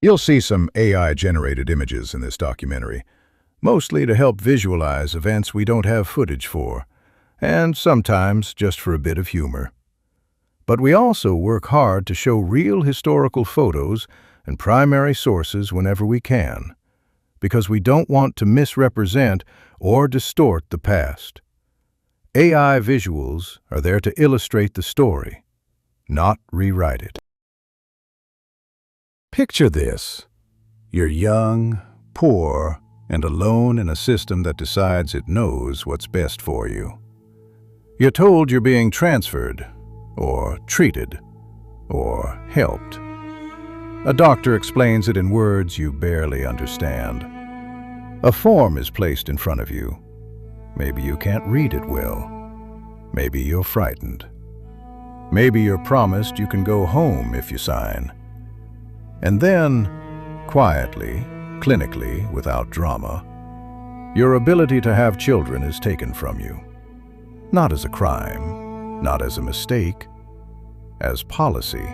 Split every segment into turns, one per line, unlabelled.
You'll see some AI-generated images in this documentary, mostly to help visualize events we don't have footage for, and sometimes just for a bit of humor. But we also work hard to show real historical photos and primary sources whenever we can, because we don't want to misrepresent or distort the past. AI visuals are there to illustrate the story, not rewrite it. Picture this. You're young, poor, and alone in a system that decides it knows what's best for you. You're told you're being transferred, or treated, or helped. A doctor explains it in words you barely understand. A form is placed in front of you. Maybe you can't read it well. Maybe you're frightened. Maybe you're promised you can go home if you sign. And then, quietly, clinically, without drama, your ability to have children is taken from you. Not as a crime, not as a mistake, as policy.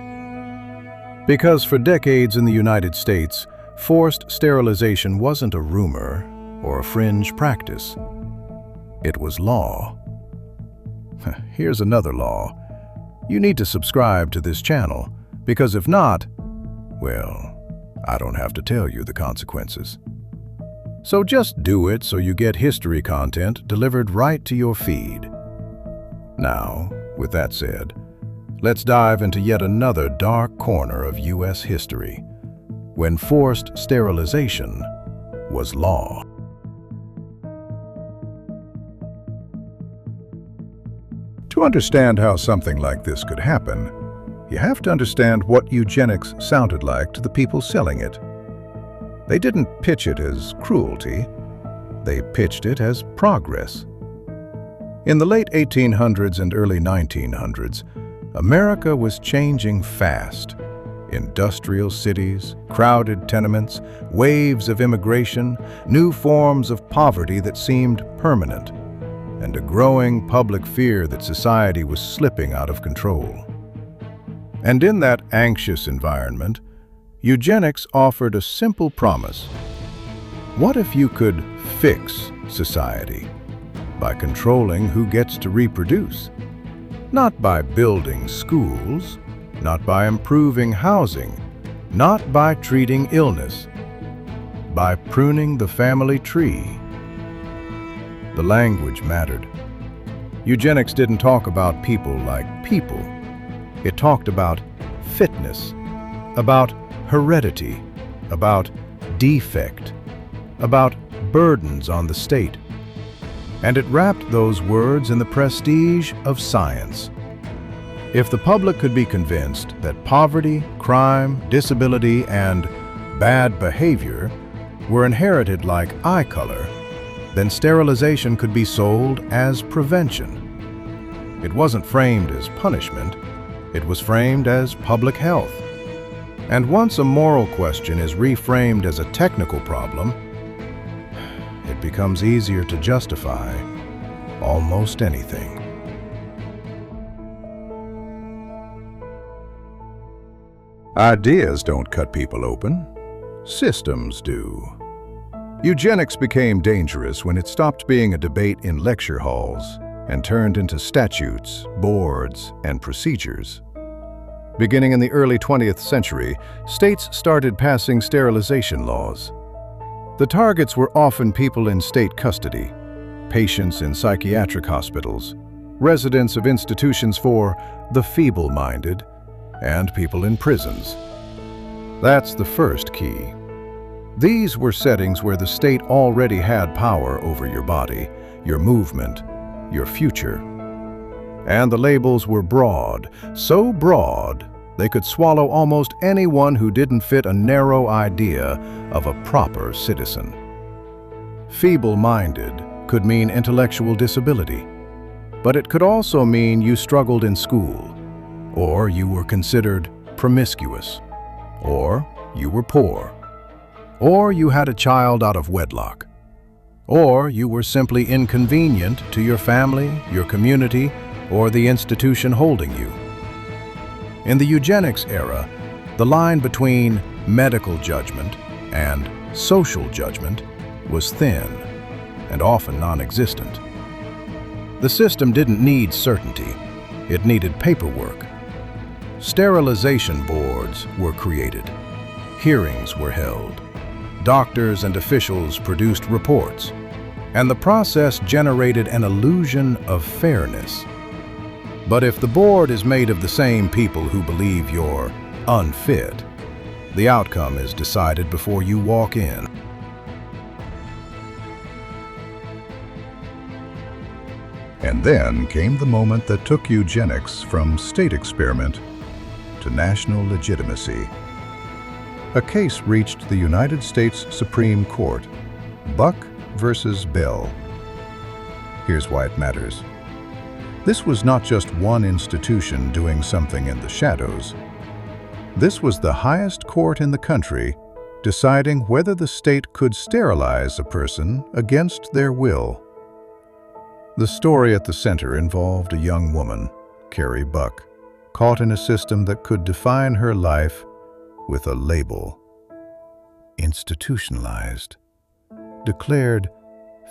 Because for decades in the United States, forced sterilization wasn't a rumor or a fringe practice. It was law. Here's another law. You need to subscribe to this channel, because if not, well, I don't have to tell you the consequences. So just do it so you get history content delivered right to your feed. Now, with that said, let's dive into yet another dark corner of U.S. history, when forced sterilization was law. To understand how something like this could happen, you have to understand what eugenics sounded like to the people selling it. They didn't pitch it as cruelty, they pitched it as progress. In the late 1800s and early 1900s, America was changing fast. Industrial cities, crowded tenements, waves of immigration, new forms of poverty that seemed permanent, and a growing public fear that society was slipping out of control. And in that anxious environment, eugenics offered a simple promise. What if you could fix society by controlling who gets to reproduce? Not by building schools, not by improving housing, not by treating illness, by pruning the family tree. The language mattered. Eugenics didn't talk about people like people. It talked about fitness, about heredity, about defect, about burdens on the state. And it wrapped those words in the prestige of science. If the public could be convinced that poverty, crime, disability, and bad behavior were inherited like eye color, then sterilization could be sold as prevention. It wasn't framed as punishment, it was framed as public health. And once a moral question is reframed as a technical problem, it becomes easier to justify almost anything. Ideas don't cut people open. Systems do. Eugenics became dangerous when it stopped being a debate in lecture halls and turned into statutes, boards, and procedures. Beginning in the early 20th century, states started passing sterilization laws. The targets were often people in state custody, patients in psychiatric hospitals, residents of institutions for the feeble-minded, and people in prisons. That's the first key. These were settings where the state already had power over your body, your movement, your future. And the labels were broad, so broad they could swallow almost anyone who didn't fit a narrow idea of a proper citizen. Feeble-minded could mean intellectual disability, but it could also mean you struggled in school, or you were considered promiscuous, or you were poor, or you had a child out of wedlock, or you were simply inconvenient to your family, your community, or the institution holding you. In the eugenics era, the line between medical judgment, and social judgment was thin and often non-existent. The system didn't need certainty, it needed paperwork. Sterilization boards were created. Hearings were held. Doctors and officials produced reports, and the process generated an illusion of fairness. But if the board is made of the same people who believe you're unfit, the outcome is decided before you walk in.
And then came the moment that took eugenics from state experiment to national legitimacy. A case reached the United States Supreme Court, Buck versus Bell. Here's why it matters. This was not just one institution doing something in the shadows. This was the highest court in the country deciding whether the state could sterilize a person against their will. The story at the center involved a young woman, Carrie Buck, caught in a system that could define her life with a label. Institutionalized, declared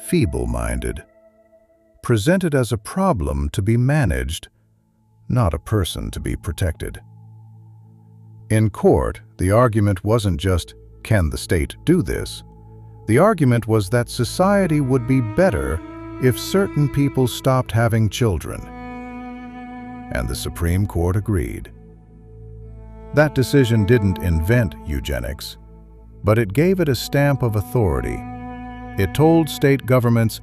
feeble-minded, presented as a problem to be managed, not a person to be protected. In court, the argument wasn't just, can the state do this? The argument was that society would be better if certain people stopped having children. And the Supreme Court agreed. That decision didn't invent eugenics, but it gave it a stamp of authority. It told state governments,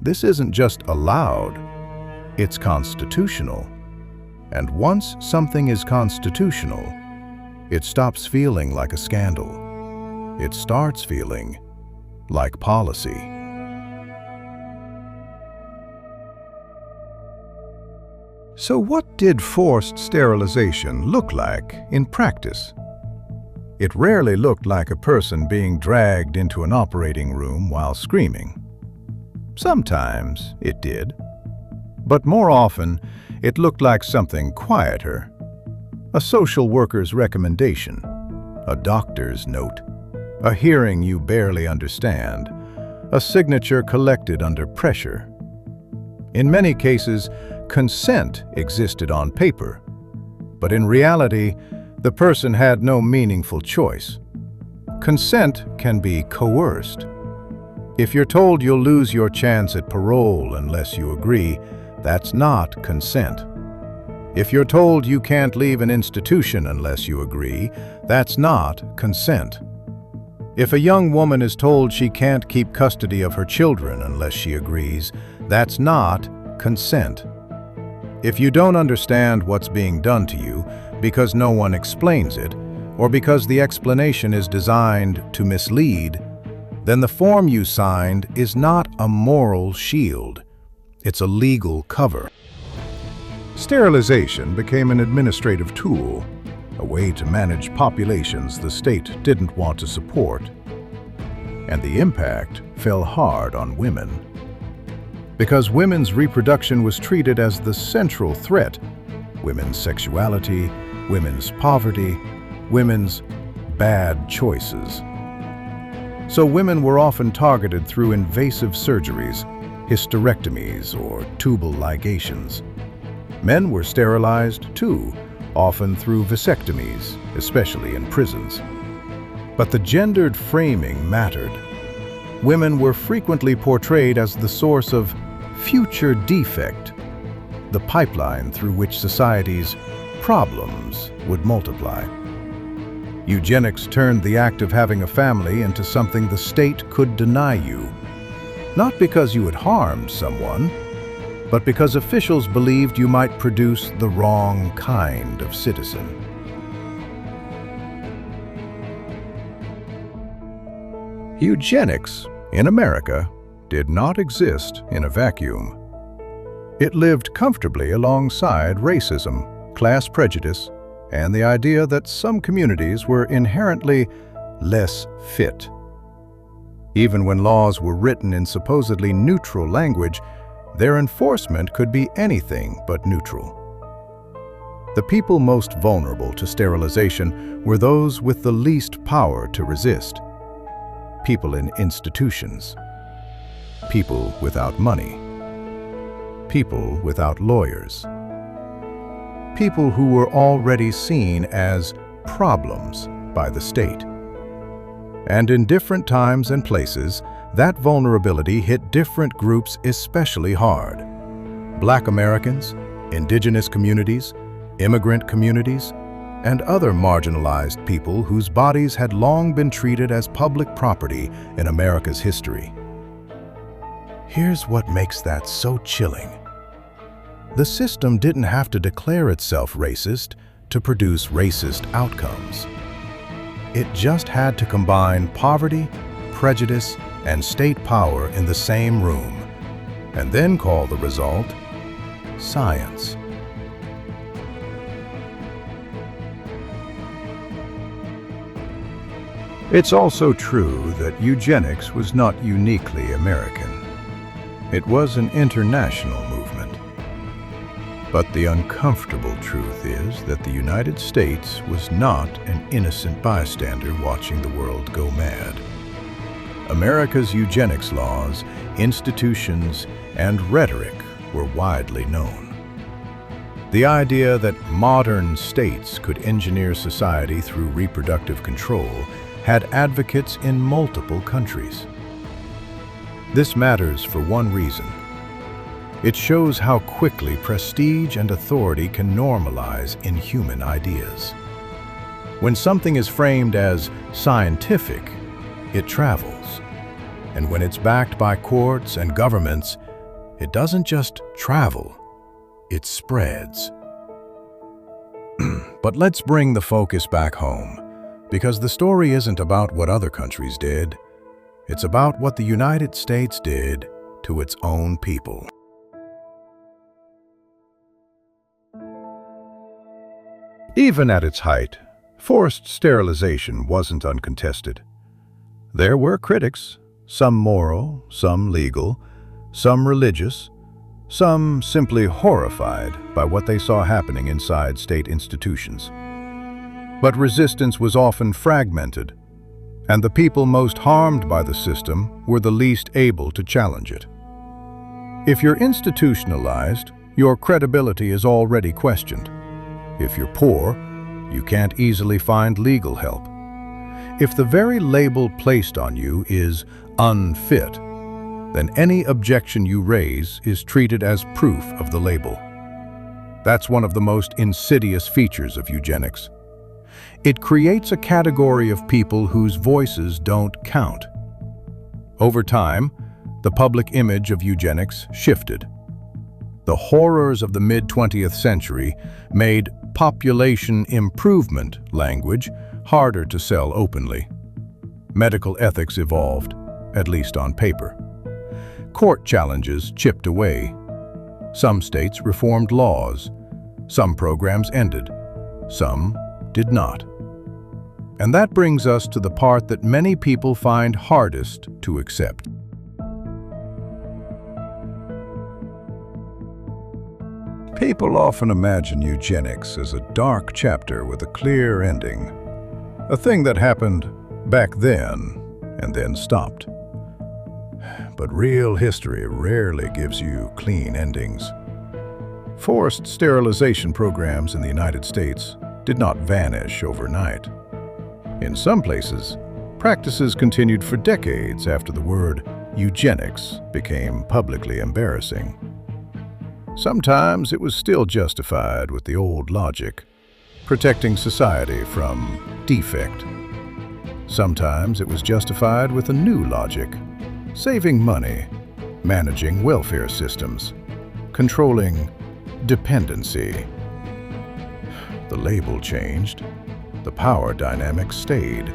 this isn't just allowed, it's constitutional. And once something is constitutional, it stops feeling like a scandal. It starts feeling like policy.
So what did forced sterilization look like in practice? It rarely looked like a person being dragged into an operating room while screaming. Sometimes it did, but more often it looked like something quieter. A social worker's recommendation, a doctor's note, a hearing you barely understand, a signature collected under pressure. In many cases, consent existed on paper, but in reality, the person had no meaningful choice. Consent can be coerced. If you're told you'll lose your chance at parole unless you agree, that's not consent. If you're told you can't leave an institution unless you agree, that's not consent. If a young woman is told she can't keep custody of her children unless she agrees, that's not consent. If you don't understand what's being done to you because no one explains it, or because the explanation is designed to mislead, then the form you signed is not a moral shield. It's a legal cover. Sterilization became an administrative tool, a way to manage populations the state didn't want to support. And the impact fell hard on women. Because women's reproduction was treated as the central threat, women's sexuality, women's poverty, women's bad choices. So women were often targeted through invasive surgeries, hysterectomies, or tubal ligations. Men were sterilized too, often through vasectomies, especially in prisons. But the gendered framing mattered. Women were frequently portrayed as the source of future defect, the pipeline through which society's problems would multiply. Eugenics turned the act of having a family into something the state could deny you, not because you had harmed someone, but because officials believed you might produce the wrong kind of citizen. Eugenics, in America, did not exist in a vacuum. It lived comfortably alongside racism, class prejudice, and the idea that some communities were inherently less fit. Even when laws were written in supposedly neutral language, their enforcement could be anything but neutral.
The people most vulnerable to sterilization were those with the least power to resist. People in institutions. People without money. People without lawyers. People who were already seen as problems by the state. And in different times and places, that vulnerability hit different groups especially hard. Black Americans, indigenous communities, immigrant communities, and other marginalized people whose bodies had long been treated as public property in America's history. Here's what makes that so chilling. The system didn't have to declare itself racist to produce racist outcomes. It just had to combine poverty, prejudice, and state power in the same room, and then call the result science.
It's also true that eugenics was not uniquely American. It was an international movement. But the uncomfortable truth is that the United States was not an innocent bystander watching the world go mad. America's eugenics laws, institutions, and rhetoric were widely known. The idea that modern states could engineer society through reproductive control had advocates in multiple countries. This matters for one reason. It shows how quickly prestige and authority can normalize inhuman ideas. When something is framed as scientific, it travels. And when it's backed by courts and governments, it doesn't just travel, it spreads. But let's bring the focus back home, because the story isn't about what other countries did. It's about what the United States did to its own people. Even at its height, forced sterilization wasn't uncontested. There were critics, some moral, some legal, some religious, some simply horrified by what they saw happening inside state institutions. But resistance was often fragmented, and the people most harmed by the system were the least able to challenge it. If you're institutionalized, your credibility is already questioned. If you're poor, you can't easily find legal help. If the very label placed on you is unfit, then any objection you raise is treated as proof of the label. That's one of the most insidious features of eugenics. It creates a category of people whose voices don't count. Over time, the public image of eugenics shifted. The horrors of the mid-20th century made population improvement language harder to sell openly. Medical ethics evolved, at least on paper. Court challenges chipped away. Some states reformed laws. Some programs ended. Some did not. And that brings us to the part that many people find hardest to accept. People often imagine eugenics as a dark chapter with a clear ending, a thing that happened back then and then stopped. But real history rarely gives you clean endings. Forced sterilization programs in the United States did not vanish overnight. In some places, practices continued for decades after the word eugenics became publicly embarrassing. Sometimes it was still justified with the old logic, protecting society from defect. Sometimes it was justified with a new logic, saving money, managing welfare systems, controlling dependency. The label changed, the power dynamic stayed.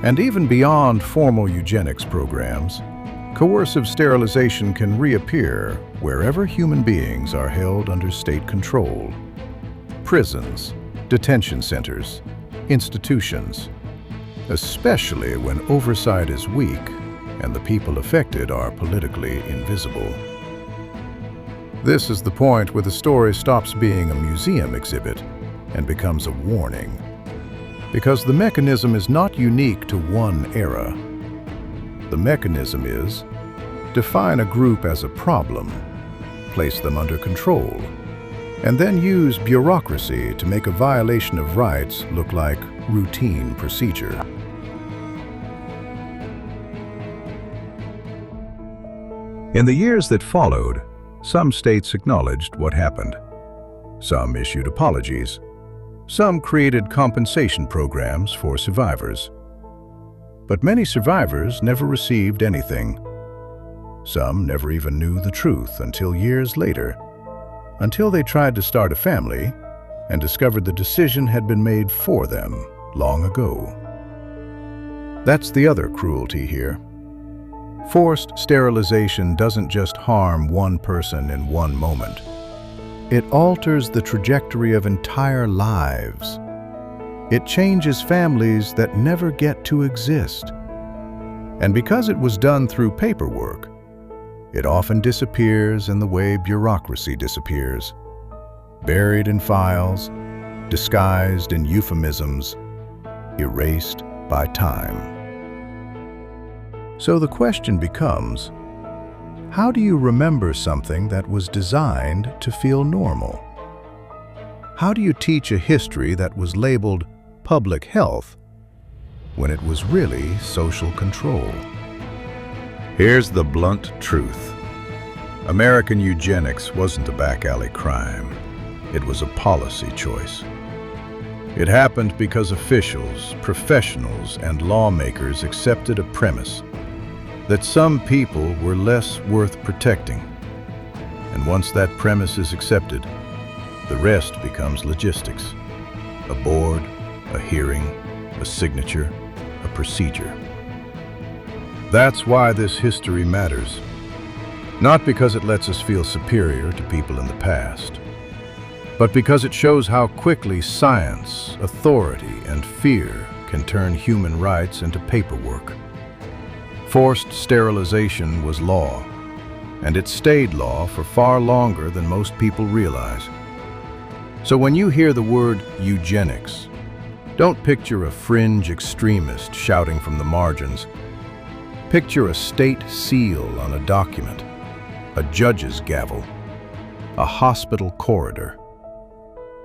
And even beyond formal eugenics programs, coercive sterilization can reappear wherever human beings are held under state control. Prisons, detention centers, institutions, especially when oversight is weak and the people affected are politically invisible. This is the point where the story stops being a museum exhibit and becomes a warning. Because the mechanism is not unique to one era. The mechanism is: define a group as a problem, place them under control, and then use bureaucracy to make a violation of rights look like routine procedure. In the years that followed, some states acknowledged what happened. Some issued apologies. Some created compensation programs for survivors. But many survivors never received anything. Some never even knew the truth until years later, until they tried to start a family and discovered the decision had been made for them long ago. That's the other cruelty here. Forced sterilization doesn't just harm one person in one moment. It alters the trajectory of entire lives. It changes families that never get to exist. And because it was done through paperwork, it often disappears in the way bureaucracy disappears, buried in files, disguised in euphemisms, erased by time. So the question becomes, how do you remember something that was designed to feel normal? How do you teach a history that was labeled public health when it was really social control? Here's the blunt truth. American eugenics wasn't a back-alley crime. It was a policy choice. It happened because officials, professionals, and lawmakers accepted a premise that some people were less worth protecting. And once that premise is accepted, the rest becomes logistics. A board, a hearing, a signature, a procedure. That's why this history matters. Not because it lets us feel superior to people in the past, but because it shows how quickly science, authority, and fear can turn human rights into paperwork. Forced sterilization was law, and it stayed law for far longer than most people realize. So when you hear the word eugenics, don't picture a fringe extremist shouting from the margins. Picture a state seal on a document, a judge's gavel, a hospital corridor.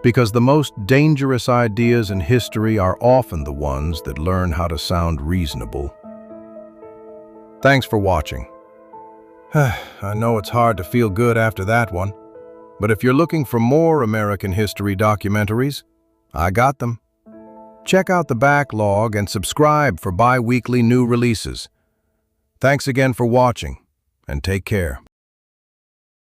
Because the most dangerous ideas in history are often the ones that learn how to sound reasonable. Thanks for watching. I know it's hard to feel good after that one, but if you're looking for more American history documentaries, I got them. Check out the backlog and subscribe for bi-weekly new releases. Thanks again for watching, and take care.